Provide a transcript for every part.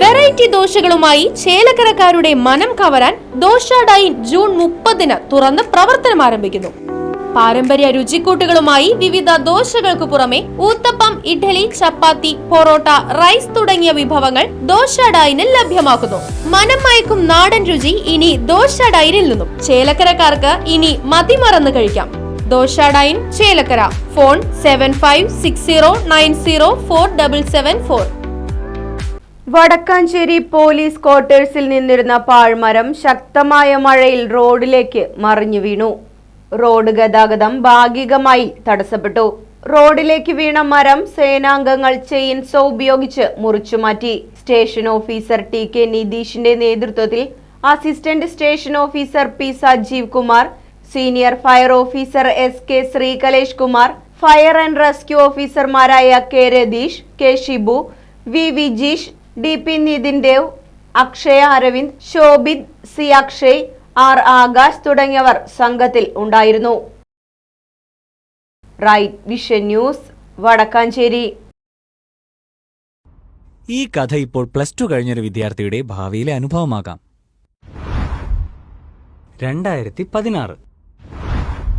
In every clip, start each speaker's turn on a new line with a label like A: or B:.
A: Variety ദോശകളുമായി ചേലക്കരക്കാരുടെ മനം കവരാൻ dosa dine June 30-ന് തുറന്ന് പ്രവർത്തനം ആരംഭിക്കുന്നു. പാരമ്പര്യ രുചിക്കൂട്ടുകളുമായി വിവിധ ദോശകൾക്ക് പുറമെ ഊത്തപ്പം, ഇഡ്ഡലി, ചപ്പാത്തി, പൊറോട്ട, റൈസ് തുടങ്ങിയ വിഭവങ്ങൾ ദോശ ഡൈനിൽ ലഭ്യമാക്കുന്നു. മനം മയക്കും നാടൻ രുചി ഇനി ദോശ ഡൈനിൽ നിന്നും. ചേലക്കരക്കാർക്ക് ഇനി മതിമറന്ന് കഴിക്കാം. Dosa dine Chelakkara. Phone 7560904774.
B: Vadakkanchery police ക്വാർട്ടേഴ്സിൽ നിന്നിരുന്ന പാഴ്മരം ശക്തമായ മഴയിൽ റോഡിലേക്ക് മറിഞ്ഞു വീണു. റോഡ് ഗതാഗതം ഭാഗികമായി തടസ്സപ്പെട്ടു. റോഡിലേക്ക് വീണ മരം സേനാംഗങ്ങൾ ചെയിൻസോ ഉപയോഗിച്ച് മുറിച്ചുമാറ്റി. സ്റ്റേഷൻ ഓഫീസർ TK നിതീഷിന്റെ നേതൃത്വത്തിൽ assistant station officer P Sajeev Kumar, senior fire officer SK Sreekalesh Kumar, fire and rescue ഓഫീസർമാരായ K Ratheesh, K Shibu, V Vijeesh, DP Nithin Dev, Akshaya Aravind, Shobhith, C Akshay, R Akash തുടങ്ങിയവർ സംഘത്തിൽ ഉണ്ടായിരുന്നു. Right vision news, Vadakkanchery.
C: ഈ കഥ ഇപ്പോൾ +2 കഴിഞ്ഞൊരു വിദ്യാർത്ഥിയുടെ ഭാവിയിലെ അനുഭവമാകാം. 2016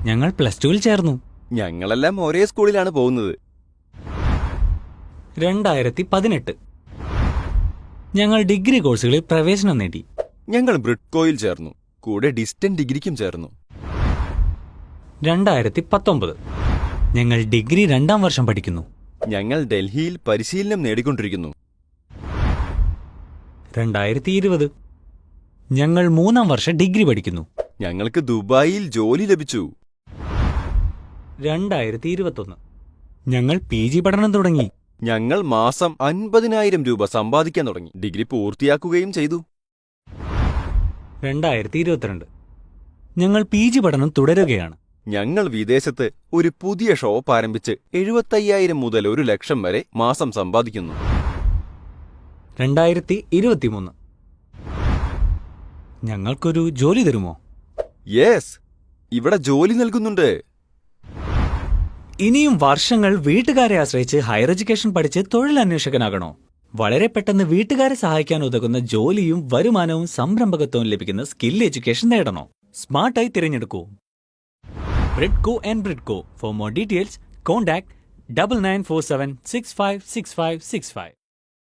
C: ഞങ്ങൾ +2-ൽ ചേർന്നു.
D: ഞങ്ങളെല്ലാം ഒരേ സ്കൂളിലാണ് പോകുന്നത്.
C: 2018 ഞങ്ങൾ ഡിഗ്രി കോഴ്സുകളിൽ പ്രവേശനം നേടി.
D: ഞങ്ങൾ ബ്രിഡ്കോയിൽ ചേർന്നു. കൂടെ ഡിസ്റ്റന്റ് ഡിഗ്രിക്കും ചേർന്നു.
C: 2019 ഞങ്ങൾ ഡിഗ്രി 2ാം വർഷം പഠിക്കുന്നു.
D: ഞങ്ങൾ ഡൽഹിയിൽ പരിശീലനം നേടിക്കൊണ്ടിരിക്കുന്നു.
C: 2020 ഞങ്ങൾ 3ാം വർഷം ഡിഗ്രി പഠിക്കുന്നു.
D: ഞങ്ങൾക്ക് ദുബായിൽ ജോലി ലഭിച്ചു.
C: 2021 ഞങ്ങൾ PG പഠനം തുടങ്ങി.
D: ഞങ്ങൾ മാസം 50,000 രൂപ സമ്പാദിക്കാൻ തുടങ്ങി. ഡിഗ്രി പൂർത്തിയാക്കുകയും ചെയ്തു.
C: 2022 ഞങ്ങൾ PG പഠനം തുടരുകയാണ്.
D: ഞങ്ങൾ വിദേശത്ത് ഒരു പുതിയ ഷോപ്പ് ആരംഭിച്ച് 75,000 മുതൽ 1,00,000 വരെ മാസം സമ്പാദിക്കുന്നു.
C: 2023 ഞങ്ങൾക്കൊരു ജോലി തരുമോ?
D: യെസ്, ഇവിടെ ജോലി നൽകുന്നുണ്ട്.
C: ഇനിയും വർഷങ്ങൾ വീട്ടുകാരെ ആശ്രയിച്ച് ഹയർ എഡ്യൂക്കേഷൻ പഠിച്ച് തൊഴിലന്വേഷകനാകണോ? വളരെ പെട്ടെന്ന് വീട്ടുകാരെ സഹായിക്കാൻ ഉതകുന്ന ജോലിയും വരുമാനവും സംരംഭകത്വവും ലഭിക്കുന്ന സ്കിൽ എഡ്യൂക്കേഷൻ നേടണോ? സ്മാർട്ടായി തിരഞ്ഞെടുക്കൂ Bridco and Bridco. For more details contact 9947656565.